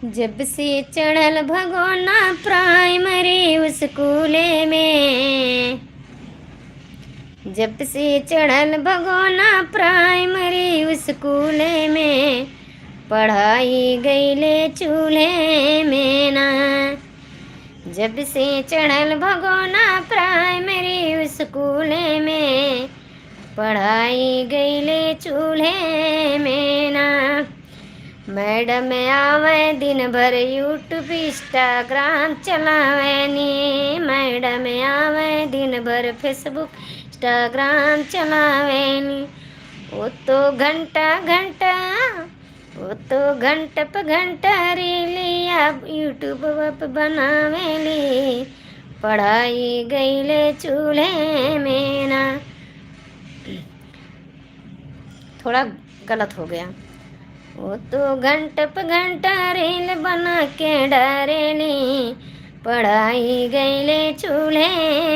जब से चढ़ल भगोना प्राइमरी स्कूले में, जब से चढ़ल भगोना प्राइमरी स्कूले में, पढ़ाई गईले चूल्हे में ना। जब से चढ़ल भगोना प्राइमरी स्कूले में, पढ़ाई गईले चूल्हे में ना। मैडम आवे दिन भर यूट्यूब इंस्टाग्राम चलावे नी, मैडम आवे दिन भर फेसबुक इंस्टाग्राम चलावे नी। वो तो घंटा घंटा, वो तो घंटा पे घंटा रीलिया यूट्यूब पर बनावेली, पढ़ाई गईले चूल्हे में ना। थोड़ा गलत हो गया। वो तो घंटा पे घंटा रील बना के डरेली, पढ़ाई गईले चूल्हे